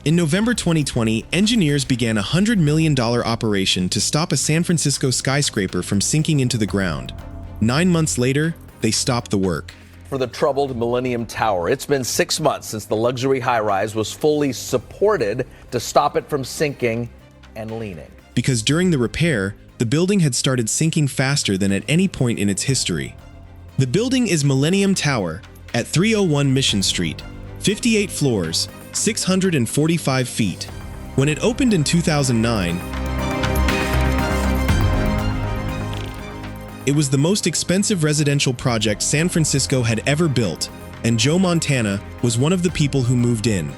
In November 2020, engineers began a $100 million operation to stop a San Francisco skyscraper from sinking into the ground. 9 months later, they stopped the work. For the troubled Millennium Tower, it's been 6 months since the luxury high-rise was fully supported to stop it from sinking and leaning. Because during the repair, the building had started sinking faster than at any point in its history. The building is Millennium Tower at 301 Mission Street, 58 floors, 645 feet. When it opened in 2009, it was the most expensive residential project San Francisco had ever built, and Joe Montana was one of the people who moved in.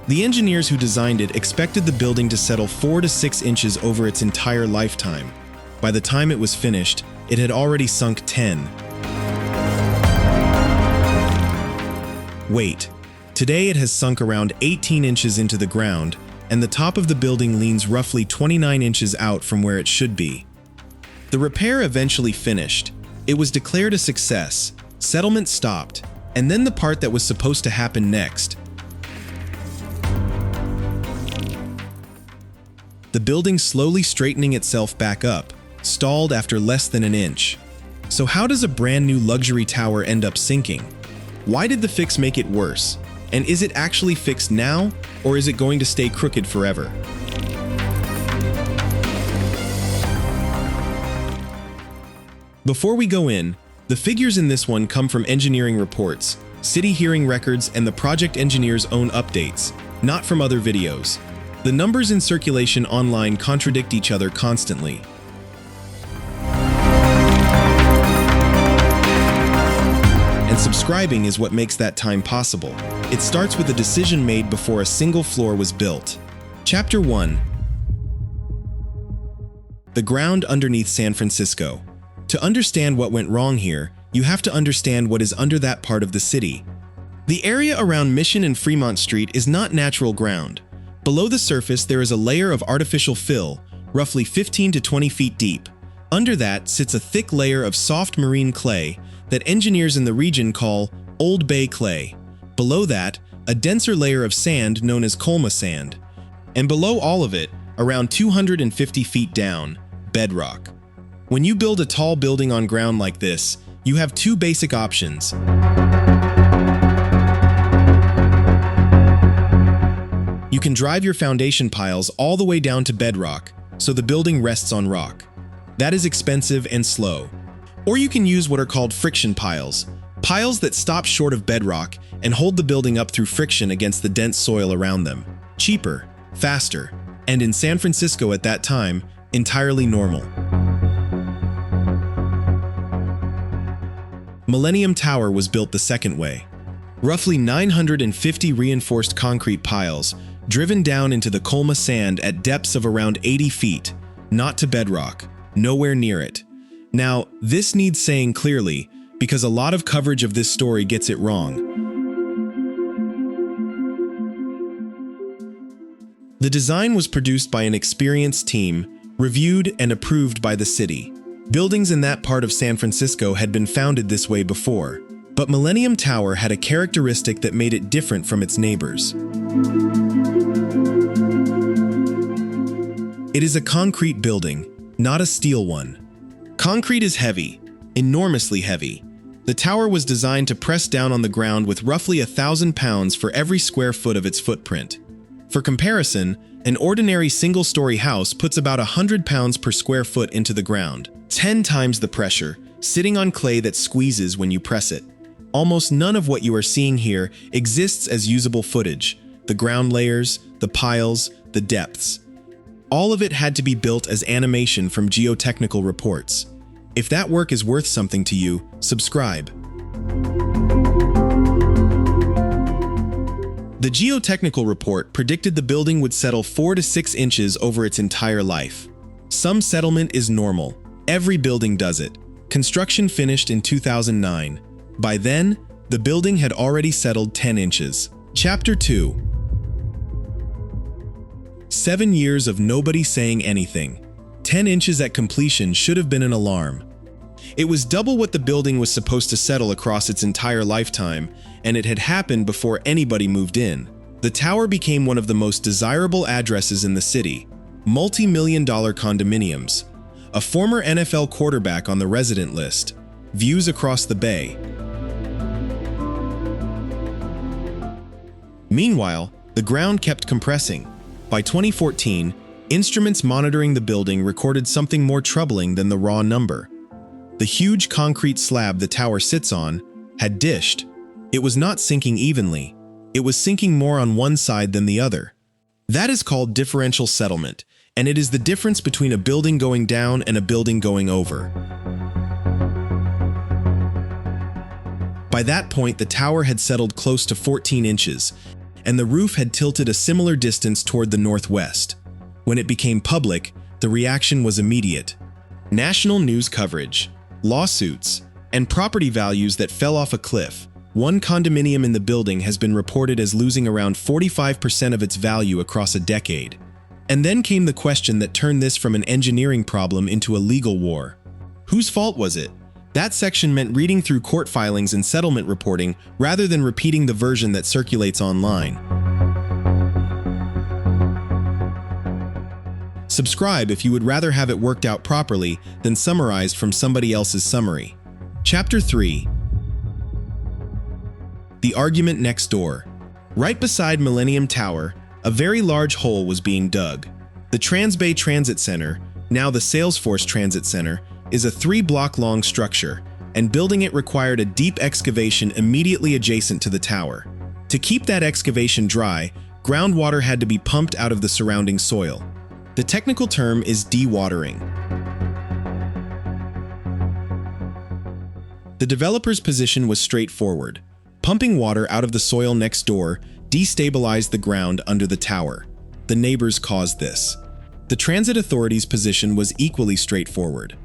The engineers who designed it expected the building to settle 4 to 6 inches over its entire lifetime. By the time it was finished, it had already sunk 10. Wait. Today it has sunk around 18 inches into the ground, and the top of the building leans roughly 29 inches out from where it should be. The repair eventually finished. It was declared a success, settlement stopped, and then the part that was supposed to happen next. The building slowly straightening itself back up, stalled after less than an inch. So how does a brand new luxury tower end up sinking? Why did the fix make it worse? And is it actually fixed now, or is it going to stay crooked forever? Before we go in, the figures in this one come from engineering reports, city hearing records, and the project engineer's own updates, not from other videos. The numbers in circulation online contradict each other constantly. And subscribing is what makes that time possible. It starts with a decision made before a single floor was built. Chapter 1. The ground underneath San Francisco. To understand what went wrong here, you have to understand what is under that part of the city. The area around Mission and Fremont Street is not natural ground. Below the surface, there is a layer of artificial fill, roughly 15 to 20 feet deep. Under that sits a thick layer of soft marine clay that engineers in the region call Old Bay clay. Below that, a denser layer of sand known as Colma sand. And below all of it, around 250 feet down, bedrock. When you build a tall building on ground like this, you have two basic options. You can drive your foundation piles all the way down to bedrock, so the building rests on rock. That is expensive and slow. Or you can use what are called friction piles, piles that stop short of bedrock and hold the building up through friction against the dense soil around them. Cheaper, faster, and in San Francisco at that time, entirely normal. Millennium Tower was built the second way. Roughly 950 reinforced concrete piles, driven down into the Colma sand at depths of around 80 feet, not to bedrock, nowhere near it. Now, this needs saying clearly, because a lot of coverage of this story gets it wrong. The design was produced by an experienced team, reviewed and approved by the city. Buildings in that part of San Francisco had been founded this way before, but Millennium Tower had a characteristic that made it different from its neighbors. It is a concrete building, not a steel one. Concrete is heavy, enormously heavy. The tower was designed to press down on the ground with roughly 1,000 pounds for every square foot of its footprint. For comparison, an ordinary single-story house puts about 100 pounds per square foot into the ground, 10 times the pressure, sitting on clay that squeezes when you press it. Almost none of what you are seeing here exists as usable footage. The ground layers, the piles, the depths. All of it had to be built as animation from geotechnical reports. If that work is worth something to you, subscribe. The geotechnical report predicted the building would settle 4 to 6 inches over its entire life. Some settlement is normal. Every building does it. Construction finished in 2009. By then, the building had already settled 10 inches. Chapter 2. 7 years of nobody saying anything. 10 inches at completion should have been an alarm. It was double what the building was supposed to settle across its entire lifetime, and it had happened before anybody moved in. The tower became one of the most desirable addresses in the city, multi-million-dollar condominiums, a former NFL quarterback on the resident list, views across the bay. Meanwhile, the ground kept compressing. By 2014, instruments monitoring the building recorded something more troubling than the raw number. The huge concrete slab the tower sits on had dished. It was not sinking evenly. It was sinking more on one side than the other. That is called differential settlement, and it is the difference between a building going down and a building going over. By that point, the tower had settled close to 14 inches, and the roof had tilted a similar distance toward the northwest. When it became public, the reaction was immediate. National news coverage, lawsuits, and property values that fell off a cliff. One condominium in the building has been reported as losing around 45% of its value across a decade. And then came the question that turned this from an engineering problem into a legal war. Whose fault was it? That section meant reading through court filings and settlement reporting rather than repeating the version that circulates online. Subscribe if you would rather have it worked out properly than summarized from somebody else's summary. Chapter 3. The argument next door. Right beside Millennium Tower, a very large hole was being dug. The Transbay Transit Center, now the Salesforce Transit Center, is a 3-block-long structure, and building it required a deep excavation immediately adjacent to the tower. To keep that excavation dry, groundwater had to be pumped out of the surrounding soil. The technical term is dewatering. The developer's position was straightforward. Pumping water out of the soil next door destabilized the ground under the tower. The neighbors caused this. The transit authority's position was equally straightforward.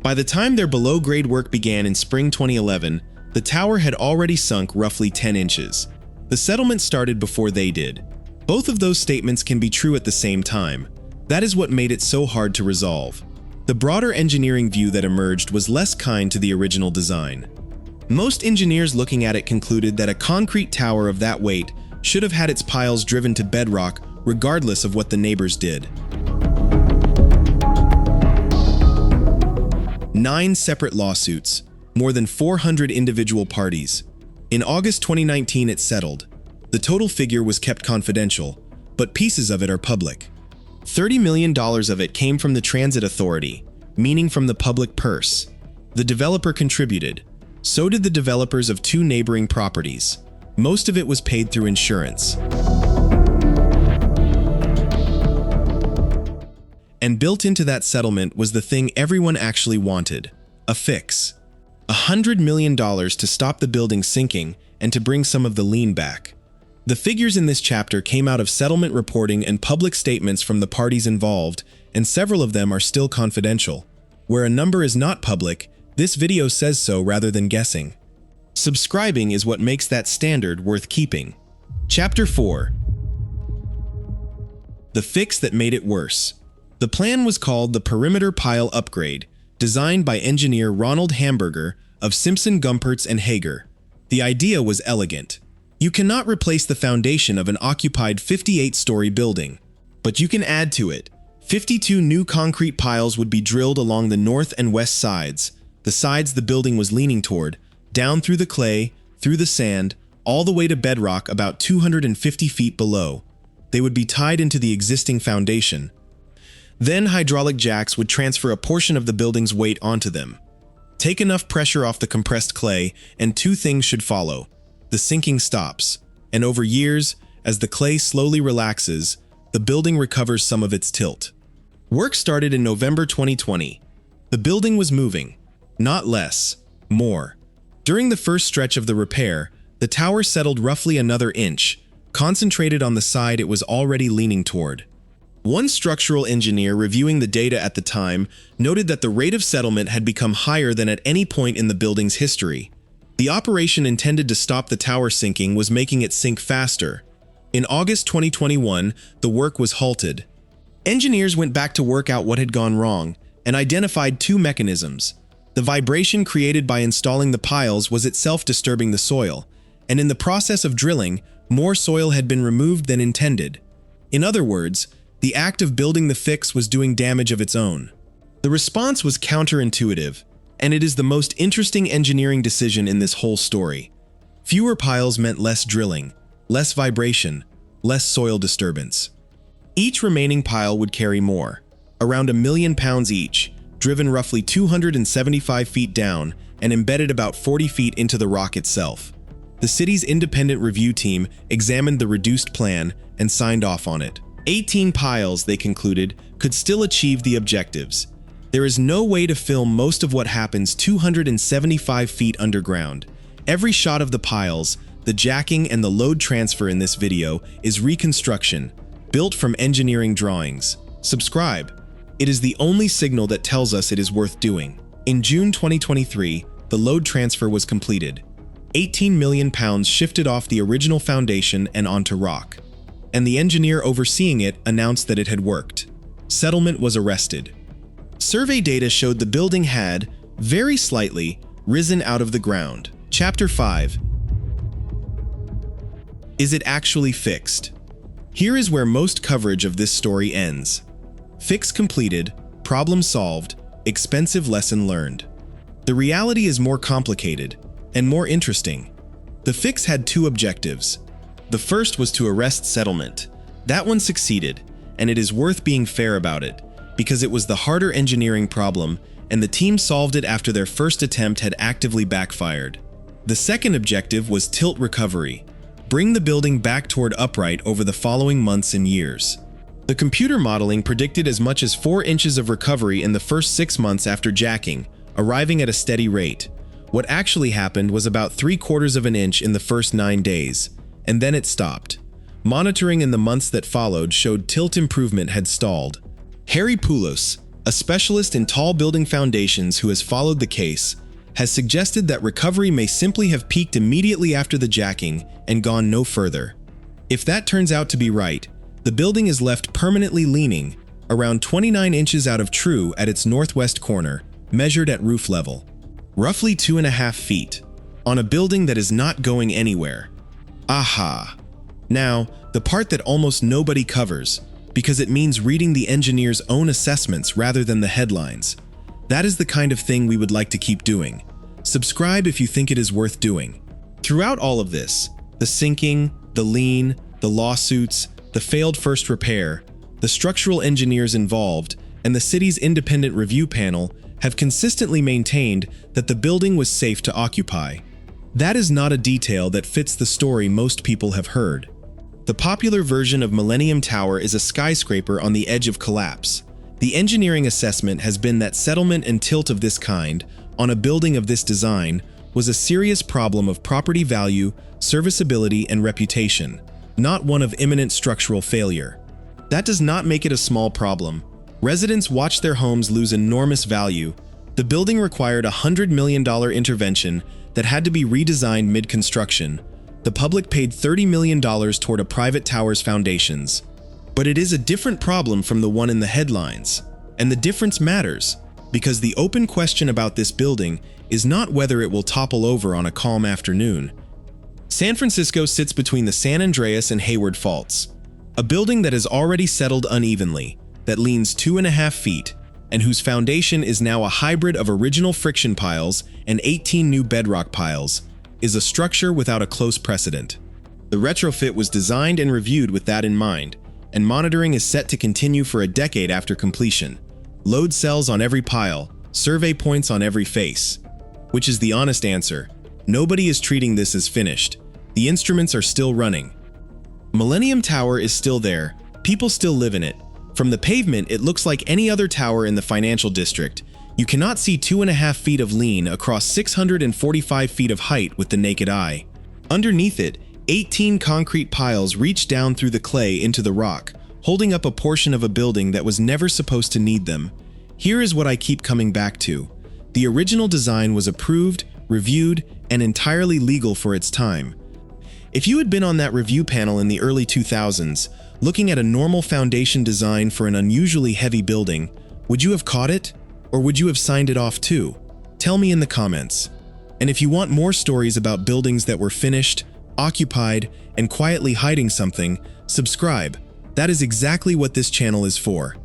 By the time their below-grade work began in spring 2011, the tower had already sunk roughly 10 inches. The settlement started before they did. Both of those statements can be true at the same time. That is what made it so hard to resolve. The broader engineering view that emerged was less kind to the original design. Most engineers looking at it concluded that a concrete tower of that weight should have had its piles driven to bedrock regardless of what the neighbors did. 9 separate lawsuits, more than 400 individual parties. In August 2019 it settled. The total figure was kept confidential, but pieces of it are public. $30 million of it came from the transit authority, meaning from the public purse. The developer contributed. So did the developers of 2 neighboring properties. Most of it was paid through insurance. And built into that settlement was the thing everyone actually wanted: a fix. $100 million to stop the building sinking and to bring some of the lien back. The figures in this chapter came out of settlement reporting and public statements from the parties involved, and several of them are still confidential. Where a number is not public, this video says so rather than guessing. Subscribing is what makes that standard worth keeping. Chapter 4. The fix that made it worse. The plan was called the Perimeter Pile Upgrade, designed by engineer Ronald Hamburger of Simpson Gumpertz and Hager. The idea was elegant. You cannot replace the foundation of an occupied 58-story building, but you can add to it. 52 new concrete piles would be drilled along the north and west sides, the sides the building was leaning toward, down through the clay, through the sand, all the way to bedrock about 250 feet below. They would be tied into the existing foundation. Then hydraulic jacks would transfer a portion of the building's weight onto them. Take enough pressure off the compressed clay, and 2 things should follow. The sinking stops, and over years, as the clay slowly relaxes, the building recovers some of its tilt. Work started in November 2020. The building was moving. Not less, more. During the first stretch of the repair, the tower settled roughly another inch, concentrated on the side it was already leaning toward. One structural engineer reviewing the data at the time noted that the rate of settlement had become higher than at any point in the building's history. The operation intended to stop the tower sinking was making it sink faster. In August 2021, the work was halted. Engineers went back to work out what had gone wrong and identified 2 mechanisms. The vibration created by installing the piles was itself disturbing the soil, and in the process of drilling, More soil had been removed than intended. In other words, the act of building the fix was doing damage of its own. The response was counterintuitive, and it is the most interesting engineering decision in this whole story. Fewer piles meant less drilling, less vibration, less soil disturbance. Each remaining pile would carry more, around 1 million pounds each, driven roughly 275 feet down and embedded about 40 feet into the rock itself. The city's independent review team examined the reduced plan and signed off on it. 18 piles, they concluded, could still achieve the objectives. There is no way to film most of what happens 275 feet underground. Every shot of the piles, the jacking and the load transfer in this video is reconstruction, built from engineering drawings. Subscribe. It is the only signal that tells us it is worth doing. In June 2023, the load transfer was completed. 18 million pounds shifted off the original foundation and onto rock, and the engineer overseeing it announced that it had worked. Settlement was arrested. Survey data showed the building had, very slightly, risen out of the ground. Chapter 5. Is it actually fixed? Here is where most coverage of this story ends. Fix completed, problem solved, expensive lesson learned. The reality is more complicated and more interesting. The fix had two objectives. The first was to arrest settlement. That one succeeded, and it is worth being fair about it, because it was the harder engineering problem, and the team solved it after their first attempt had actively backfired. The second objective was tilt recovery. Bring the building back toward upright over the following months and years. The computer modeling predicted as much as 4 inches of recovery in the first 6 months after jacking, arriving at a steady rate. What actually happened was about 3/4 of an inch in the first 9 days, and then it stopped. Monitoring in the months that followed showed tilt improvement had stalled. Harry Poulos, a specialist in tall building foundations who has followed the case, has suggested that recovery may simply have peaked immediately after the jacking and gone no further. If that turns out to be right, the building is left permanently leaning, around 29 inches out of true at its northwest corner, measured at roof level. Roughly 2.5 feet, on a building that is not going anywhere. Aha! Now, the part that almost nobody covers, because it means reading the engineer's own assessments rather than the headlines. That is the kind of thing we would like to keep doing. Subscribe if you think it is worth doing. Throughout all of this, the sinking, the lien, the lawsuits, the failed first repair, the structural engineers involved, and the city's independent review panel have consistently maintained that the building was safe to occupy. That is not a detail that fits the story most people have heard. The popular version of Millennium Tower is a skyscraper on the edge of collapse. The engineering assessment has been that settlement and tilt of this kind, on a building of this design, was a serious problem of property value, serviceability, and reputation, not one of imminent structural failure. That does not make it a small problem. Residents watched their homes lose enormous value. The building required a $100 million intervention that had to be redesigned mid-construction. The public paid $30 million toward a private tower's foundations. But it is a different problem from the one in the headlines. And the difference matters, because the open question about this building is not whether it will topple over on a calm afternoon. San Francisco sits between the San Andreas and Hayward faults, a building that has already settled unevenly, that leans 2.5 feet, and whose foundation is now a hybrid of original friction piles and 18 new bedrock piles, is a structure without a close precedent. The retrofit was designed and reviewed with that in mind, and monitoring is set to continue for a decade after completion. Load cells on every pile, survey points on every face. Which is the honest answer. Nobody is treating this as finished. The instruments are still running. Millennium Tower is still there. People still live in it. From the pavement, it looks like any other tower in the financial district. You cannot see 2.5 feet of lean across 645 feet of height with the naked eye. Underneath it, 18 concrete piles reach down through the clay into the rock, holding up a portion of a building that was never supposed to need them. Here is what I keep coming back to. The original design was approved, reviewed, and entirely legal for its time. If you had been on that review panel in the early 2000s, looking at a normal foundation design for an unusually heavy building, would you have caught it? Or would you have signed it off too? Tell me in the comments. And if you want more stories about buildings that were finished, occupied, and quietly hiding something, subscribe. That is exactly what this channel is for.